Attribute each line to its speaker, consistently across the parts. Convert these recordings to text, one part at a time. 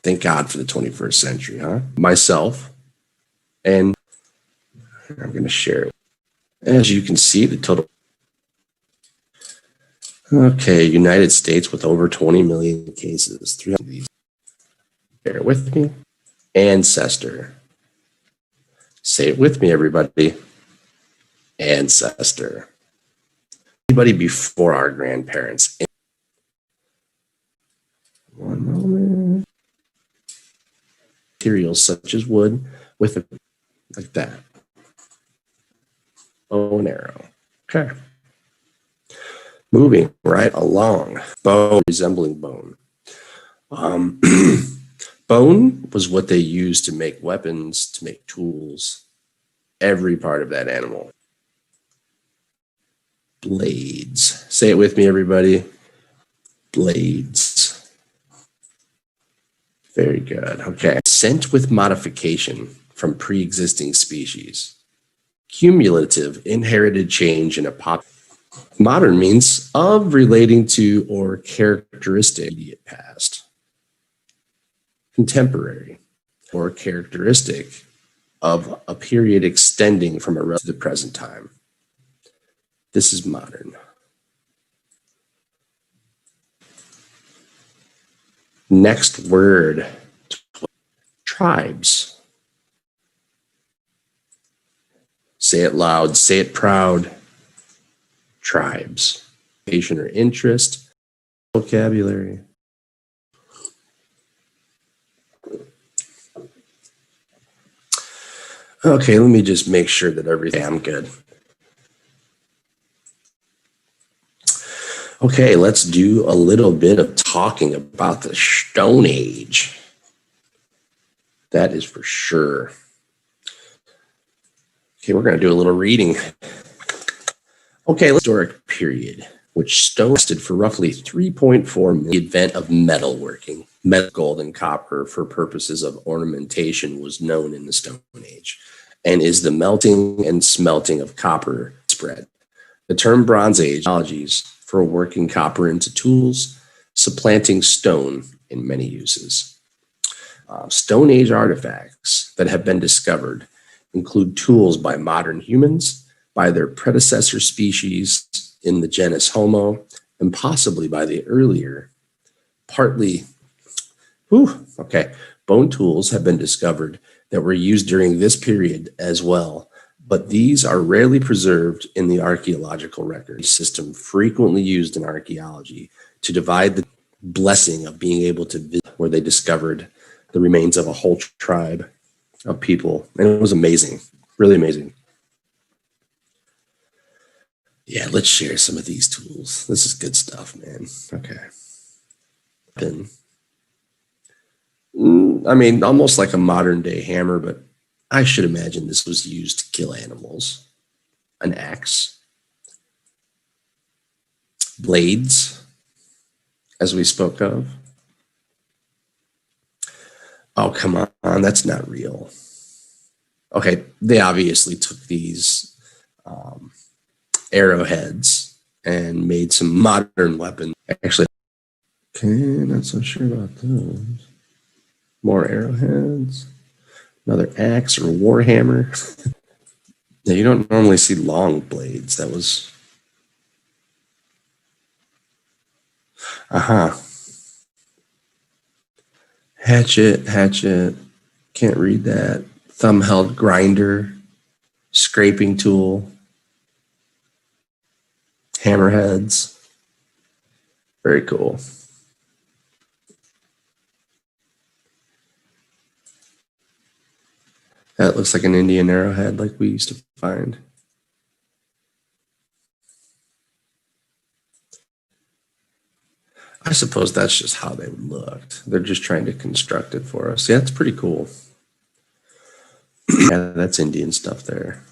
Speaker 1: Thank God for the 21st century, huh? Myself, and I'm going to share it. As you can see, the total. Okay, United States with over 20 million cases. 300 of these. Bear with me. Ancestor. Say it with me, everybody. Ancestor. Anybody before our grandparents. One moment. Materials such as wood with a like that. Bow and arrow. Okay. Moving right along. Bone resembling bone. Bone was what they used to make weapons, to make tools. Every part of that animal. Blades. Say it with me, everybody. Blades. Very good. Okay. Descent with modification from pre-existing species. Cumulative inherited change in a pop. Modern means of relating to or characteristic immediate past. Contemporary or characteristic of a period extending from a to the present time. This is modern. Next word, tribes. Say it loud, say it proud. Tribes. Patient or interest. Vocabulary. Okay, let me just make sure that everything I'm good. Okay, let's do a little bit of talking about the Stone Age. That is for sure. Okay, we're going to do a little reading. Okay, historic period, which stone lasted for roughly 3.4 million. The advent of metalworking, metal, gold, and copper for purposes of ornamentation was known in the Stone Age, and is the melting and smelting of copper spread. The term Bronze Age technologies for working copper into tools, supplanting stone in many uses. Stone Age artifacts that have been discovered include tools by modern humans, by their predecessor species in the genus Homo, and possibly by the earlier, bone tools have been discovered that were used during this period as well, but these are rarely preserved in the archaeological record system frequently used in archaeology to divide the blessing of being able to visit where they discovered the remains of a whole tribe of people. And it was amazing, really amazing. Yeah, let's share some of these tools. This is good stuff, man. Okay. I mean, almost like a modern day hammer, but I should imagine this was used to kill animals. An axe. Blades, as we spoke of. Oh, come on, that's not real. Okay, they obviously took these arrowheads and made some modern weapons. Actually, okay, not so sure about those. More arrowheads. Another axe or war hammer. Yeah, you don't normally see long blades. That was. Hatchet. Can't read that. Thumb-held grinder. Scraping tool. Hammerheads. Very cool. That looks like an Indian arrowhead like we used to find. I suppose that's just how they looked. They're just trying to construct it for us. Yeah, it's pretty cool. Yeah, that's Indian stuff there.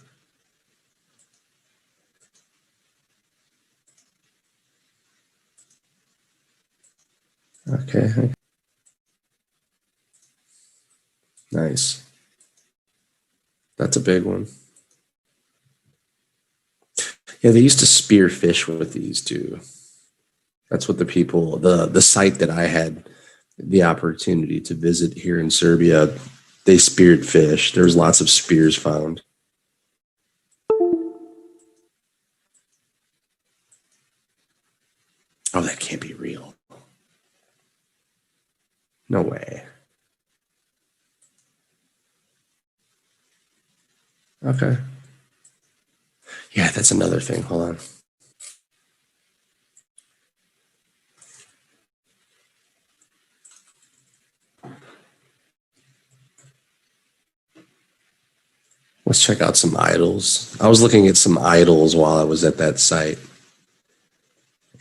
Speaker 1: Okay. Nice. That's a big one. Yeah, they used to spear fish with these too. That's what the people, the site that I had the opportunity to visit here in Serbia, they speared fish. There's lots of spears found. Oh, that can't be real. No way. Okay. Yeah, that's another thing. Hold on. Let's check out some idols. I was looking at some idols while I was at that site.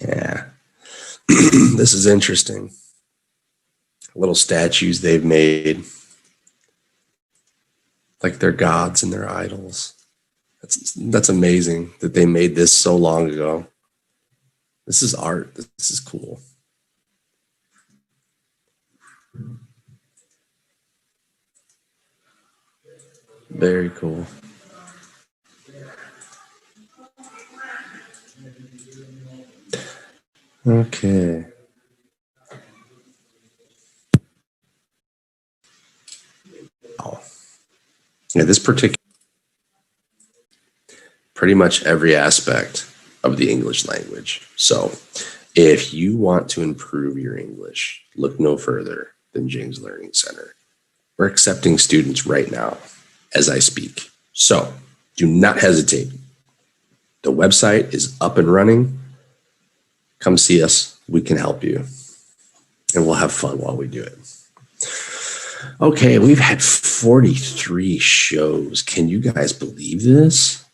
Speaker 1: Yeah. This is interesting. Little statues they've made, like their gods and their idols. That's amazing that they made this so long ago. This is art. This is cool. Very cool. Okay. Oh. Yeah, this particular, pretty much every aspect of the English language. So if you want to improve your English, look no further than James Learning Center. We're accepting students right now as I speak. So do not hesitate. The website is up and running. Come see us. We can help you. And we'll have fun while we do it. Okay, we've had 43 shows. Can you guys believe this?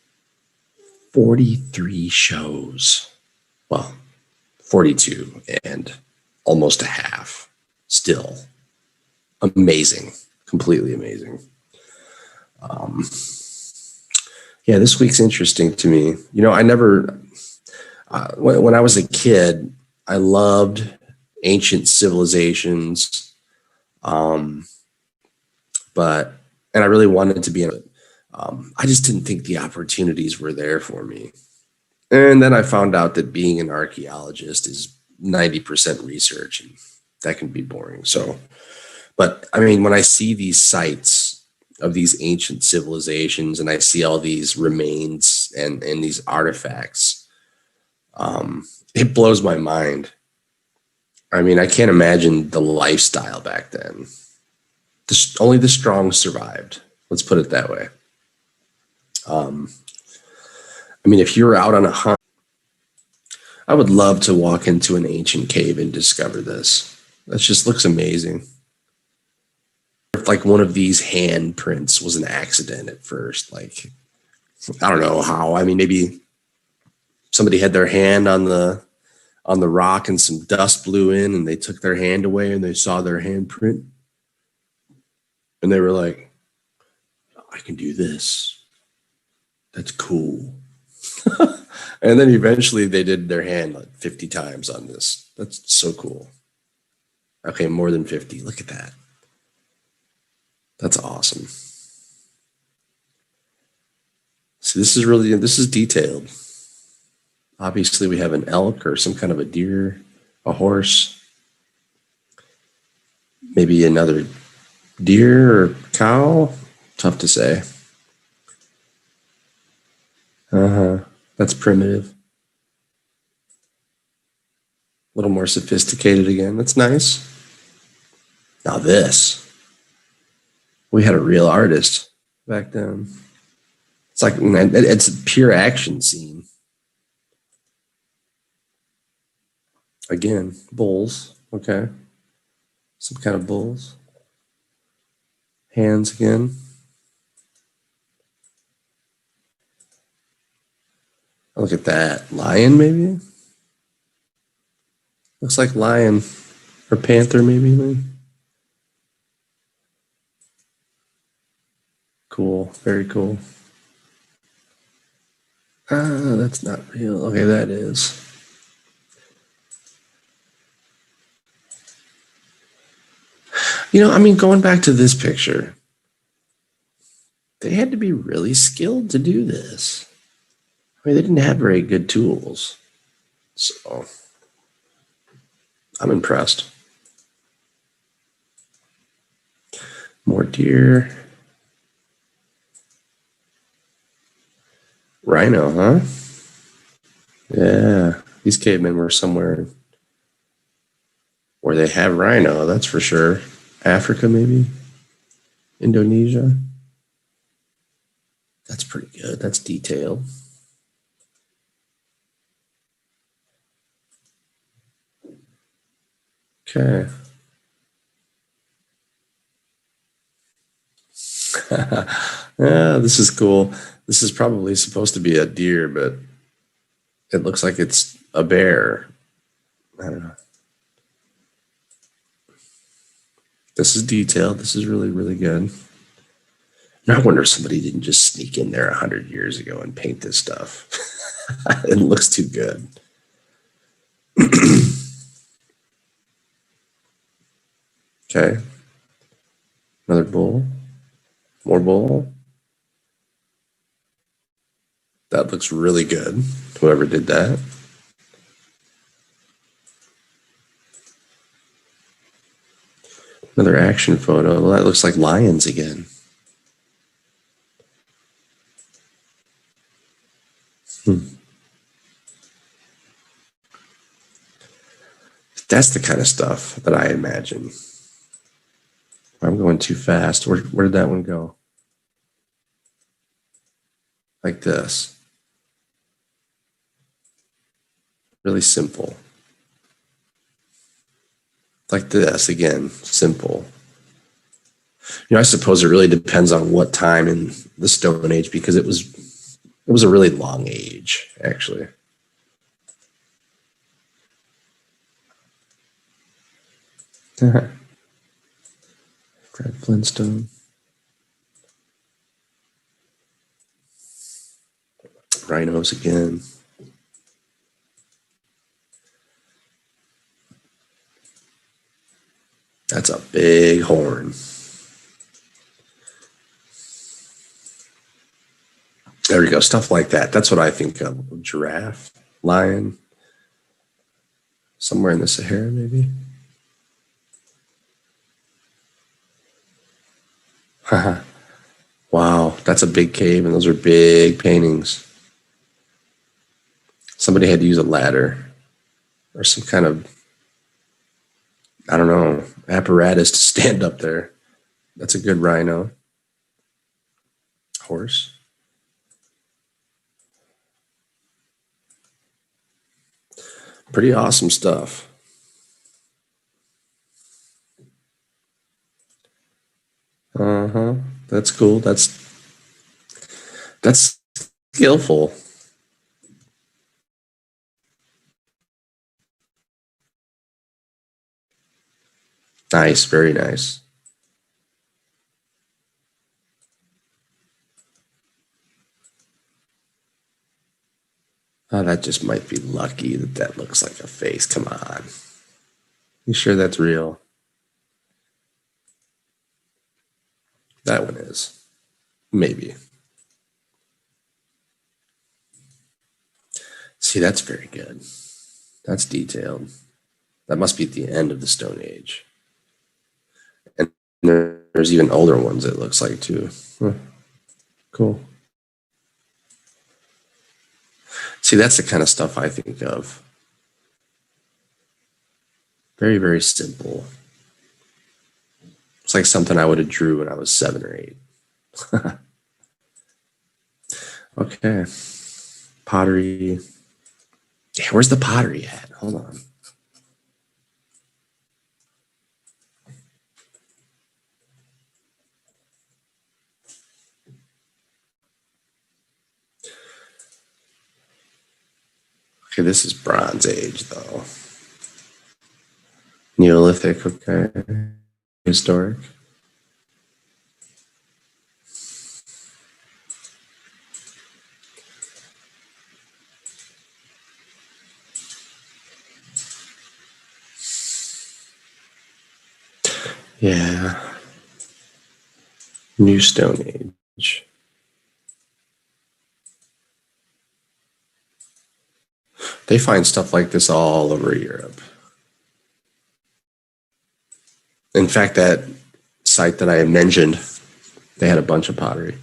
Speaker 1: 43 shows. Well, 42 and almost a half. Still amazing. Completely amazing. Yeah, this week's interesting to me. You know, I never, when I was a kid, I loved ancient civilizations, but, and I really wanted to be in it. I just didn't think the opportunities were there for me. And then I found out that being an archaeologist is 90% research, and that can be boring. So, but I mean, when I see these sites of these ancient civilizations and I see all these remains and these artifacts, it blows my mind. I mean, I can't imagine the lifestyle back then. Only the strong survived. Let's put it that way. I mean, if you're out on a hunt, I would love to walk into an ancient cave and discover this. That just looks amazing. If like one of these handprints was an accident at first, like, I don't know how. I mean, maybe somebody had their hand on the rock and some dust blew in and they took their hand away and they saw their handprint and they were like, I can do this. That's cool. And then eventually they did their hand like 50 times on this. That's so cool. Okay, more than 50. Look at that. That's awesome. So this is detailed. Obviously we have an elk or some kind of a deer, a horse, maybe another deer or cow. Tough to say. That's primitive. A little more sophisticated again. That's nice. Now this, we had a real artist back then. It's like, it's a pure action scene. Again, bulls. Okay. Some kind of bulls. Hands again. Look at that. Lion, maybe? Looks like lion or panther, maybe. Cool. Very cool. That's not real. Okay, that is. You know, I mean, going back to this picture, they had to be really skilled to do this. I mean, they didn't have very good tools. So I'm impressed. More deer. Rhino, huh? Yeah, these cavemen were somewhere where they have rhino, that's for sure. Africa, maybe? Indonesia? That's pretty good. That's detailed. Okay. Yeah, this is cool. This is probably supposed to be a deer, but it looks like it's a bear. I don't know. This is detailed. This is really, really good. And I wonder if somebody didn't just sneak in there 100 years ago and paint this stuff. It looks too good. Okay. Another bull. More bull. That looks really good. Whoever did that. Another action photo. Well, that looks like lions again. That's the kind of stuff that I imagine. I'm going too fast. Where did that one go? Like this. Really simple. Like this again, simple. I suppose it really depends on what time in the Stone Age, because it was a really long age, actually. Fred Flintstone. Rhinos again. That's a big horn. There we go. Stuff like that. That's what I think of. Giraffe, lion, somewhere in the Sahara, maybe. Wow, that's a big cave, and those are big paintings. Somebody had to use a ladder or some kind of, I don't know, apparatus to stand up there. That's a good rhino. Horse. Pretty awesome stuff. Uh-huh. That's cool. That's skillful. Nice, very nice. Oh, that just might be lucky that looks like a face. Come on. You sure that's real? That one is. Maybe. See, that's very good. That's detailed. That must be at the end of the Stone Age. And there's even older ones, it looks like, too. Huh. Cool. See, that's the kind of stuff I think of. Very, very simple. It's like something I would have drew when I was 7 or 8. Okay. Pottery. Yeah, where's the pottery at? Hold on. Okay, this is Bronze Age, though. Neolithic, okay. Historic. Yeah. New Stone Age. They find stuff like this all over Europe. In fact, that site that I mentioned, they had a bunch of pottery.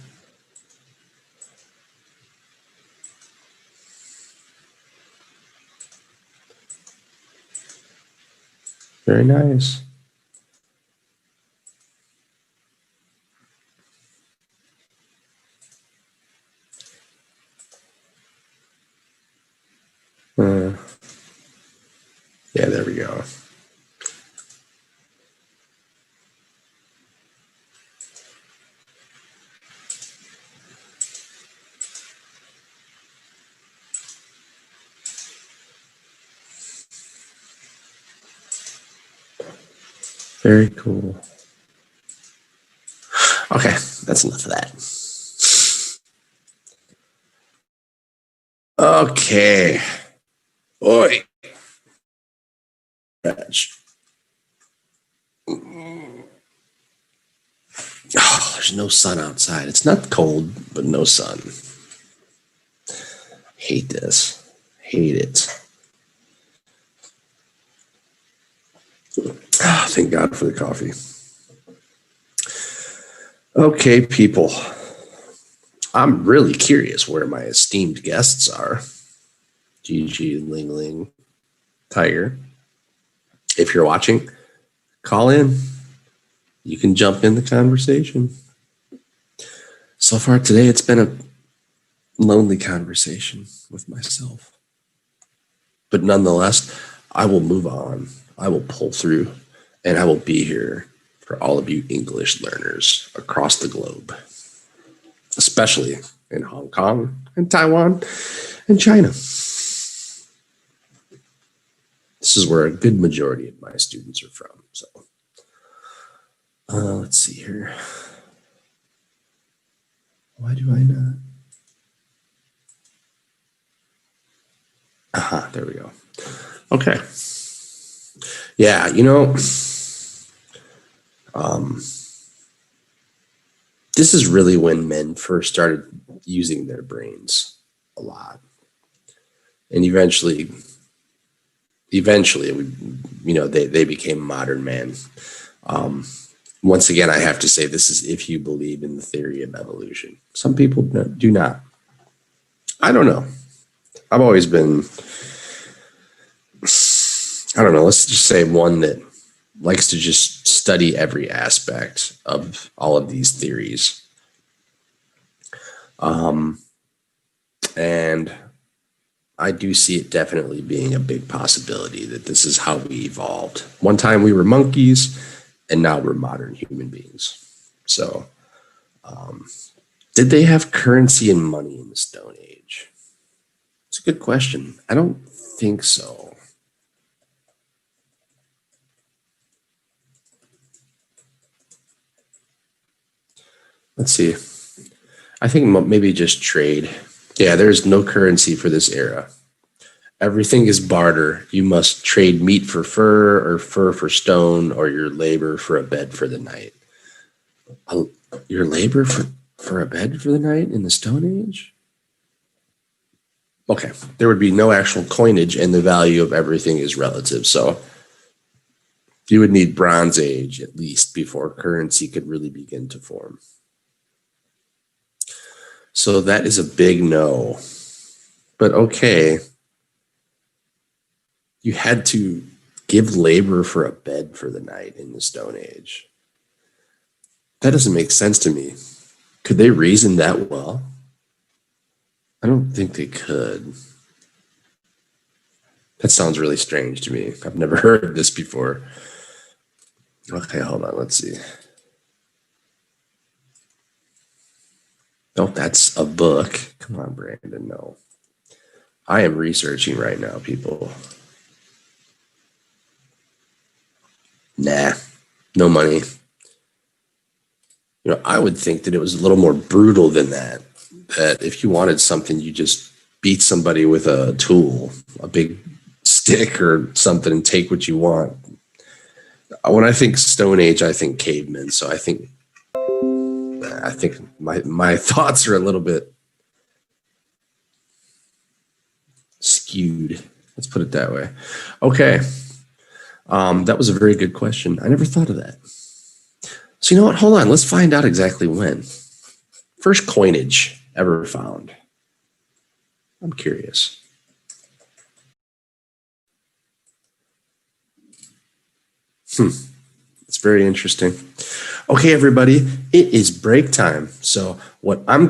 Speaker 1: Very nice. Yeah, there we go. Very cool. Okay, that's enough of that. Okay. Oi. Oh, there's no sun outside. It's not cold, but no sun. Hate this. Hate it. Oh, thank God for the coffee. Okay, people. I'm really curious where my esteemed guests are. Gigi, Ling Ling, Tiger. If you're watching, call in. You can jump in the conversation. So far today, it's been a lonely conversation with myself. But nonetheless, I will move on. I will pull through, and I will be here for all of you English learners across the globe, especially in Hong Kong and Taiwan and China. This is where a good majority of my students are from. So let's see here. Why do I not? Aha, there we go. Okay. Yeah, this is really when men first started using their brains a lot. And eventually, they became modern man. Once again, I have to say this is if you believe in the theory of evolution. Some people do not. I don't know. I've always been, I don't know, let's just say one that likes to just study every aspect of all of these theories. And I do see it definitely being a big possibility that this is how we evolved. One time we were monkeys, and now we're modern human beings. So, did they have currency and money in the Stone Age? It's a good question. I don't think so. Let's see. I think maybe just trade. Yeah, there's no currency for this era. Everything is barter. You must trade meat for fur, or fur for stone, or your labor for a bed for the night. Your labor for a bed for the night in the Stone Age? Okay, there would be no actual coinage, and the value of everything is relative. So you would need Bronze Age at least before currency could really begin to form. So that is a big no. But okay, you had to give labor for a bed for the night in the Stone Age. That doesn't make sense to me. Could they reason that well? I don't think they could. That sounds really strange to me. I've never heard this before. Okay, hold on. Let's see. Oh, that's a book. Come on, Brandon. No. I am researching right now, people. Nah, no money. I would think that it was a little more brutal than that. That if you wanted something, you just beat somebody with a tool, a big stick or something, and take what you want. When I think Stone Age, I think cavemen. So I think my thoughts are a little bit skewed. Let's put it that way. Okay. That was a very good question. I never thought of that. So you know what? Hold on. Let's find out exactly when. First coinage ever found. I'm curious. It's very interesting. Okay, everybody, it is break time. So what I'm